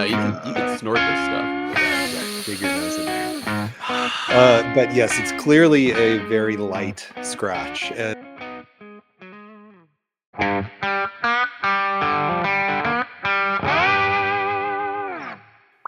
you can snort this stuff. Yeah, dig your nose in there. But yes, it's clearly a very light scratch.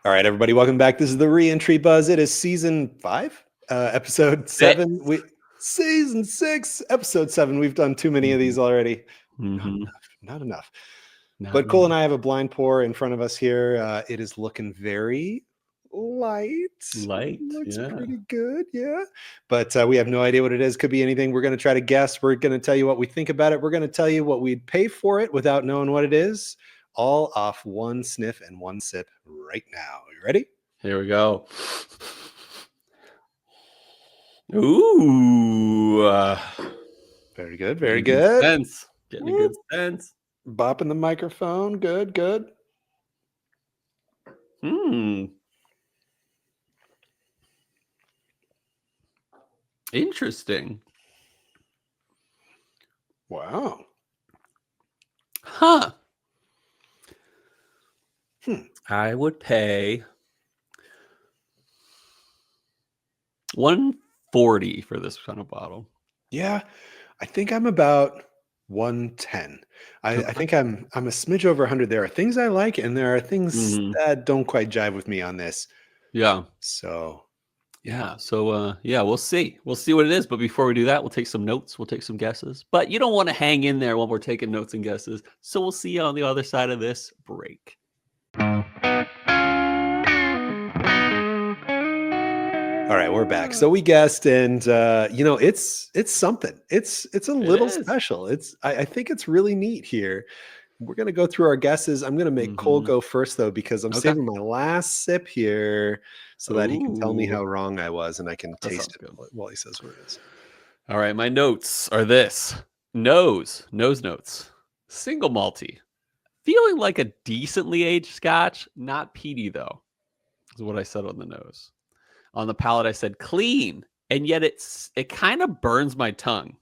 All right, everybody, welcome back. This is the Reentry Buzz. It is season 5, episode 7. Season 6, episode 7. We've done too many of these already. Not enough. But Cole and I have a blind pour in front of us here. It is looking very light. Looks pretty good, yeah. But we have no idea what it is. Could be anything. We're going to try to guess. We're going to tell you what we think about it. We're going to tell you what we'd pay for it without knowing what it is. All off one sniff and one sip right now. You ready? Here we go. Ooh. Very good. Very good. Getting a good sense. Bopping the microphone. Good. Interesting. Wow. Huh. I would pay $140 for this kind of bottle. Yeah, I think I'm about 110. I think I'm a smidge over 100. There are things I like, and there are things that don't quite jive with me on this. Yeah. So we'll see. We'll see what it is. But before we do that, we'll take some notes. We'll take some guesses. But you don't want to hang in there while we're taking notes and guesses. So we'll see you on the other side of this break. All right, we're back. So we guessed, and it's something. It's a little special. I think it's really neat here. We're gonna go through our guesses. I'm gonna make Cole go first though, because I'm saving my last sip here so that he can tell me how wrong I was, and I can taste it while he says what it is. All right, my notes are this: nose notes, single malty, feeling like a decently aged Scotch, not peaty though, is what I said on the nose. On the palate, I said clean, and yet it kind of burns my tongue,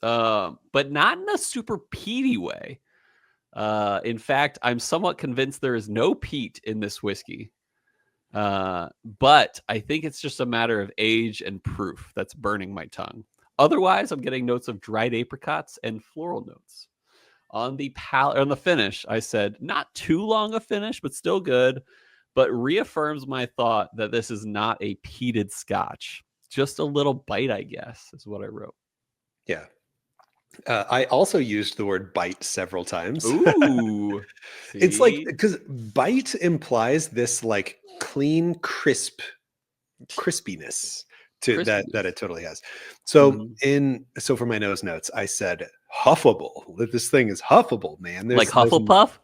but not in a super peaty way. In fact, I'm somewhat convinced there is no peat in this whiskey, but I think it's just a matter of age and proof that's burning my tongue. Otherwise, I'm getting notes of dried apricots and floral notes. On the palate, on the finish, I said not too long a finish, but still good. But reaffirms my thought that this is not a peated Scotch. Just a little bite, I guess, is what I wrote. Yeah. I also used the word bite several times. Ooh. It's like, because bite implies this like clean, crispiness to that it totally has. So so for my nose notes, I said huffable. That this thing is huffable, man. Like Hufflepuff?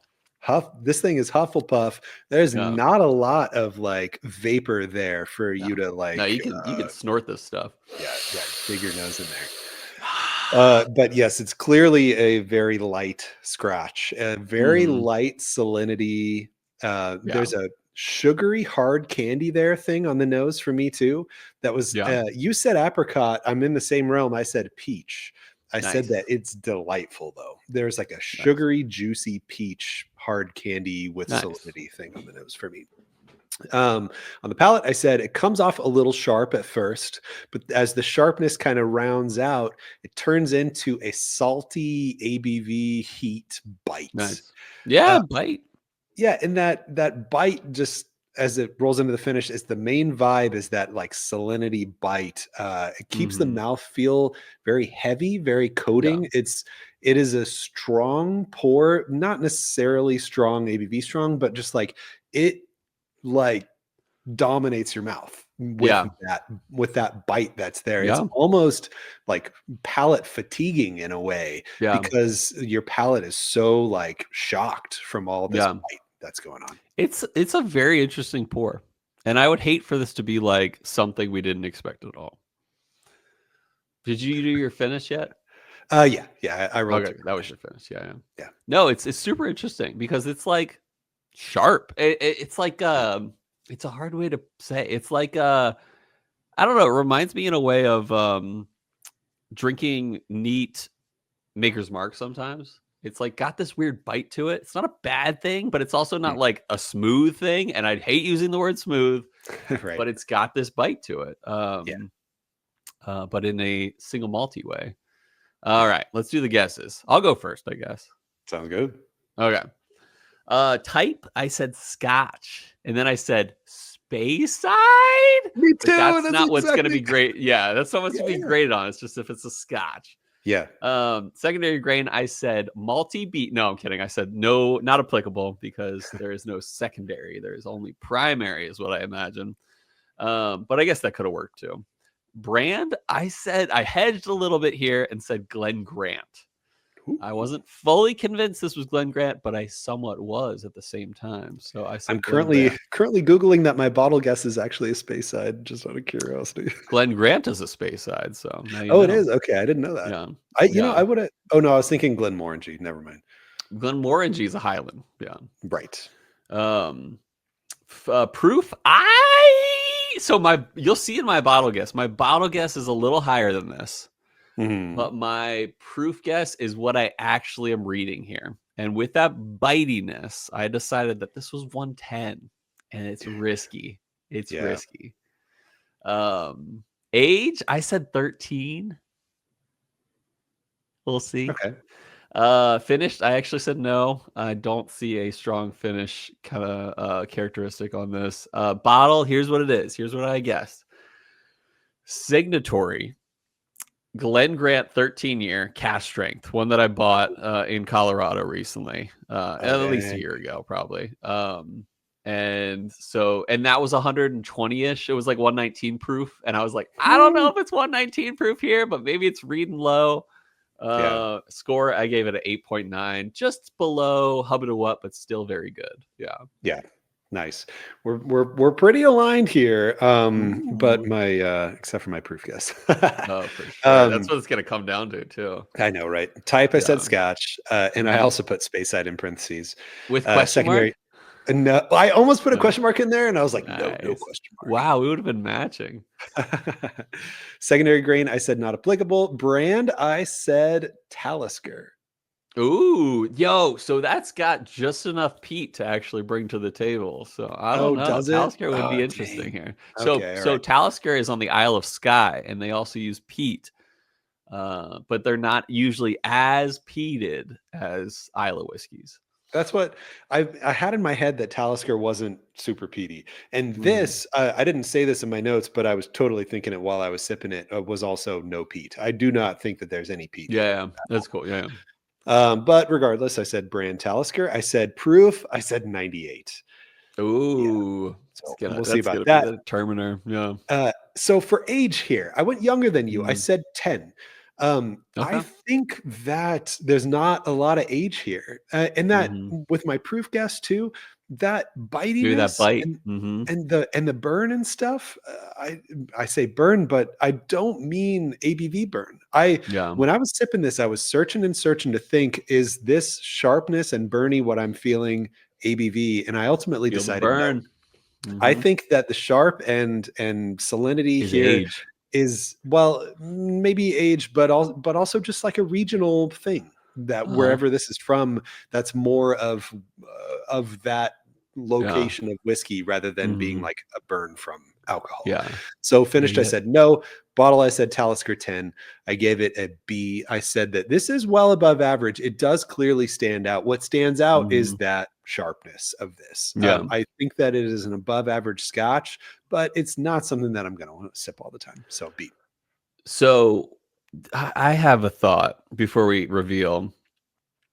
This thing is Hufflepuff. There's not a lot of like vapor there for you to like. No, you can snort this stuff. Yeah, dig your nose in there. But yes, it's clearly a very light scratch, a very light salinity. There's a sugary hard candy thing on the nose for me too. That was you said apricot. I'm in the same realm. I said peach. I said that it's delightful though. There's like a sugary, juicy peach hard candy with salinity thing on the nose for me. On the palate, I said it comes off a little sharp at first, but as the sharpness kind of rounds out, it turns into a salty ABV heat bite. Nice. Yeah, bite. Yeah, and that bite, just as it rolls into the finish, is the main vibe is that like salinity bite. It keeps the mouth feel very heavy, very coating. It is a strong pour, not necessarily strong ABV strong, but just like it like dominates your mouth with that bite that's there. It's almost like palate fatiguing in a way, because your palate is so like shocked from all this bite that's going on. It's a very interesting pour, and I would hate for this to be like something we didn't expect at all. Did you do your finish yet? Yeah, I wrote. Okay, that was your finish. Yeah. No, it's super interesting because it's like sharp. It's like it's a hard way to say. It's like I don't know. It reminds me in a way of drinking neat Maker's Mark sometimes. It's like got this weird bite to it. It's not a bad thing, but it's also not Mm. like a smooth thing. And I'd hate using the word smooth, Right. but it's got this bite to it. Yeah. But in a single malty way. All right, let's do the guesses. I'll go first, I guess. Sounds good. Okay. Type, I said Scotch, and then I said Speyside. Me But too. that's That's not what's going to exactly. be great. Yeah, that's not what's to be Yeah. graded on. It's just if it's a Scotch. Yeah. Secondary grain, I said malty beet. No, I'm kidding. I said no, not applicable because there is no secondary. There is only primary, is what I imagine. But I guess that could have worked too. Brand, I said I hedged a little bit here and said Glen Grant. Ooh. I wasn't fully convinced this was Glen Grant, but I somewhat was at the same time. So I said I'm Glen Grant. currently Googling that my bottle guess is actually a Speyside, just out of curiosity. Glen Grant is a Speyside, so now you Oh, know. it is? Okay, I didn't know that. Yeah, I would have. Oh no, I was thinking Glenmorangie. Never mind. Glenmorangie is a Highland. Yeah. Right. Proof. You'll see in my bottle guess. My bottle guess is a little higher than this. Mhm. But my proof guess is what I actually am reading here. And with that bitiness, I decided that this was 110 and it's risky. It's Yeah. risky. Age, I said 13. We'll see. Okay. Finished, I actually said no. I don't see a strong finish kind of characteristic on this. Bottle, here's what it is. Here's what I guessed. Signatory. Glen Grant 13-year cash strength, one that I bought in Colorado recently, at least a year ago, probably. And that was 120-ish. It was like 119 proof, and I was like, I don't know if it's 119 proof here, but maybe it's reading low. Score, I gave it an 8.9, just below Hubba to What, but still very good. Yeah. Nice. We're pretty aligned here. But my except for my proof guess. Oh, for sure. That's what it's gonna come down to too. I know, right? Type, I said Scotch, and I also put Speyside in parentheses. With question secondary mark? No, I almost put a question mark in there, and I was like, Nice. no question mark. Wow, we would have been matching. Secondary grain, I said not applicable. Brand, I said Talisker. Ooh, yo, so that's got just enough peat to actually bring to the table. So I don't know. Does it? Talisker would be Oh, interesting dang. here. Okay, So right. Talisker is on the Isle of Skye, and they also use peat, but they're not usually as peated as Isla whiskeys. That's what I had in my head, that Talisker wasn't super peaty. And this, I didn't say this in my notes, but I was totally thinking it while I was sipping it, was also no peat. I do not think that there's any peat. Yeah, that's cool. Yeah. But regardless, I said brand Talisker. I said proof. I said 98. Ooh, So that's see about gonna that. be the determiner. Yeah. So for age here, I went younger than you. I said 10. Okay. I think that there's not a lot of age here, and that with my proof guess too, that bitiness, Maybe that bite, and the burn and stuff. I say burn, but I don't mean ABV burn. When I was sipping this, I was searching to think, is this sharpness and burny what I'm feeling ABV? And I ultimately Feel the decided burn. no. I think that the sharp and salinity Is here age. is, well, maybe age, but also just like a regional thing, that wherever this is from, that's more of that location of whiskey, rather than being like a burn from alcohol. Yeah. So finished, I said no. Bottle, I said Talisker 10. I gave it a B. I said that this is well above average. It does clearly stand out. What stands out is that sharpness of this. I think that it is an above average Scotch, but it's not something that I'm going to want to sip all the time. So B. So I have a thought before we reveal.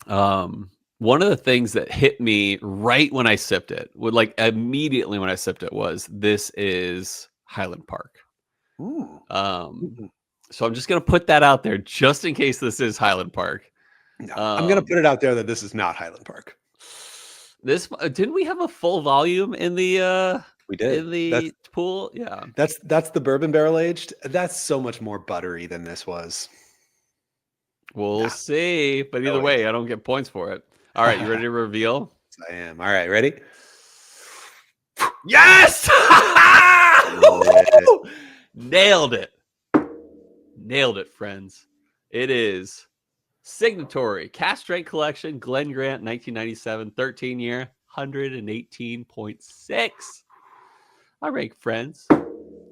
One of the things that hit me right when I sipped it, immediately when I sipped it, was this is Highland Park. So I'm just gonna put that out there, just in case this is Highland Park. No, I'm gonna put it out there that this is not Highland Park. This didn't we have a full volume in the we did in the pool? Yeah, that's the bourbon barrel aged. That's so much more buttery than this was. We'll see, but either way, I don't get points for it. All right, you ready to reveal? I am. All right, ready? Yes! Nailed it. Nailed it, friends. It is Signatory, Cast Strength Collection, Glen Grant, 1997, 13-year, 118.6. All right, friends.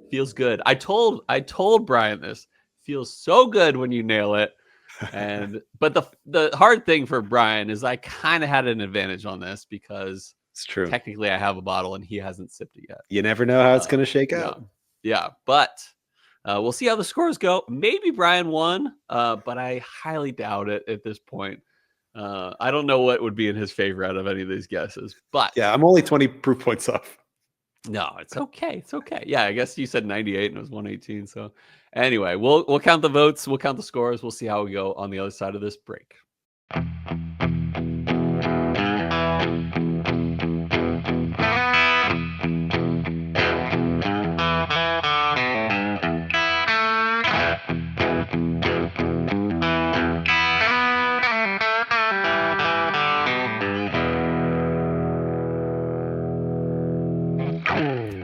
Feels good. I told Bryan this. Feels so good when you nail it. But the hard thing for Bryan is I kind of had an advantage on this because It's true. Technically I have a bottle and he hasn't sipped it yet. You never know how it's going to shake out. Yeah, but we'll see how the scores go. Maybe Bryan won, but I highly doubt it at this point. I don't know what would be in his favor out of any of these guesses, but yeah, I'm only 20 proof points off. No, it's okay. It's okay. Yeah, I guess you said 98 and it was 118. So anyway, we'll count the votes. We'll count the scores. We'll see how we go on the other side of this break.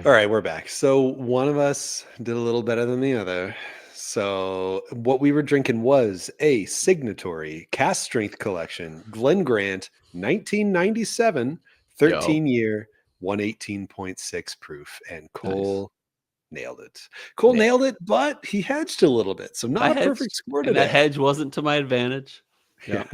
All right, we're back. So one of us did a little better than the other. So what we were drinking was a Signatory Cast Strength Collection, Glen Grant, 1997, 13-year, 118.6 proof. And Cole nailed it. Cole nailed it, but he hedged a little bit. So not a perfect score today. And that hedge wasn't to my advantage. Yeah.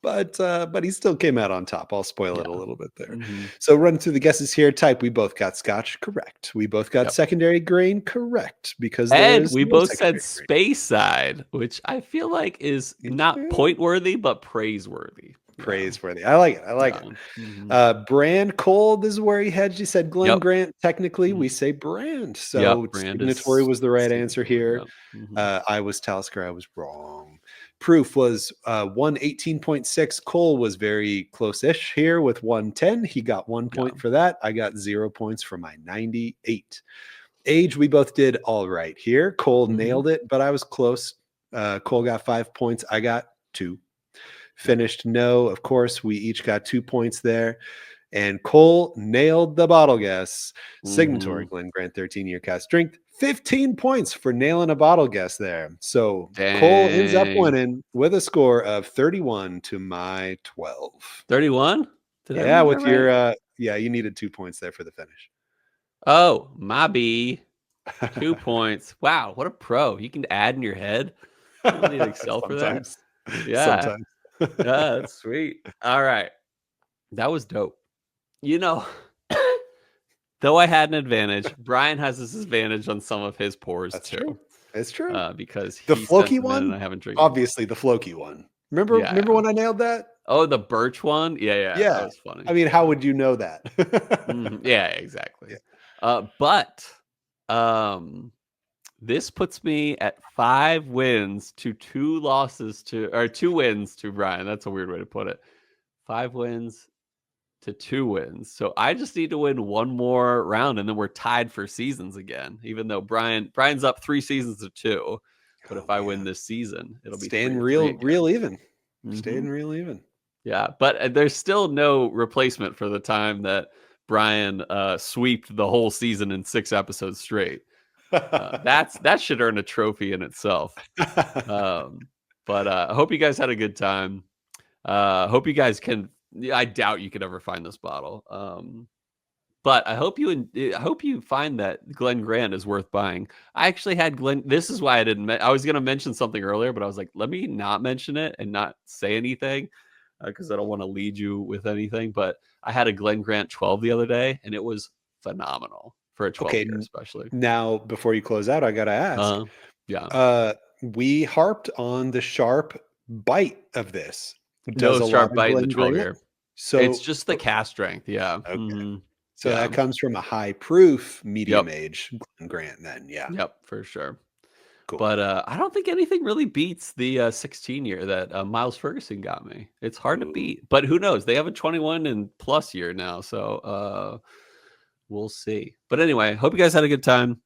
But he still came out on top. I'll spoil it a little bit there. So run through the guesses here. Type, we both got Scotch correct. We both got secondary grain correct because we both said Speyside, which I feel like is not point worthy but praiseworthy. Praiseworthy. I like it. I like it. Brand Cole, this is where he hedged. He said Glen Grant. Technically, we say brand. So Signatory was the right answer here. I was Talisker. I was wrong. Proof was 118.6. Cole was very close-ish here with 110. He got 1 point for that. I got 0 points for my 98. Age, we both did all right here. Cole nailed it, but I was close. Cole got 5 points. I got 2. Finished, no. Of course, we each got 2 points there. And Cole nailed the bottle guess. Signatory Glen Grant 13-year cast strength. 15 points for nailing a bottle guess there. So Cole ends up winning with a score of 31 to my 12. 31? Yeah, with your you needed 2 points there for the finish. Oh, my B. 2 points. Wow, what a pro. You can add in your head. You don't need Excel for that. Yeah. Sometimes. Yeah, that's sweet. All right. That was dope. You know, though I had an advantage, Bryan has this advantage on some of his pours too. True. It's true. Because the Floki one, and I haven't drank. Obviously, the Floki one. Remember when I nailed that? Oh, the birch one. Yeah. That was funny. I mean, how would you know that? Yeah, exactly. But this puts me at 5 wins to 2 losses or 2 wins to Bryan. That's a weird way to put it. 5 wins to 2 wins. So I just need to win one more round and then we're tied for seasons again. Even though Bryan's up 3 seasons to 2. But if I win this season, it'll be staying real even. Staying real even. Yeah, but there's still no replacement for the time that Bryan sweeped the whole season in 6 episodes straight. That should earn a trophy in itself. But I hope you guys had a good time. Hope you guys can. I doubt you could ever find this bottle. But I hope you find that Glen Grant is worth buying. I actually had Glen. This is why I didn't. I was going to mention something earlier, but I was like, let me not mention it and not say anything because I don't want to lead you with anything. But I had a Glen Grant 12 the other day, and it was phenomenal for a 12-year, especially. Now, before you close out, I got to ask. We harped on the sharp bite of this. No sharp bite in the 12-year. So it's just the cast strength. Yeah. Okay. So that comes from a high proof medium age Glen Grant then. Yeah. Yep, for sure. Cool. But I don't think anything really beats the 16-year that Miles Ferguson got me. It's hard to beat, but who knows? They have a 21 and plus year now. So we'll see. But anyway, hope you guys had a good time.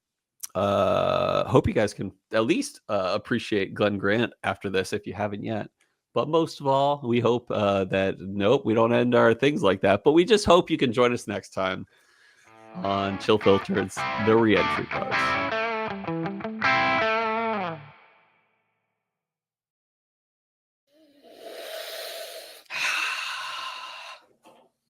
Hope you guys can at least appreciate Glen Grant after this if you haven't yet. But most of all, we hope that, we don't end our things like that. But we just hope you can join us next time on Chill Filtered's The Reentry Buzz.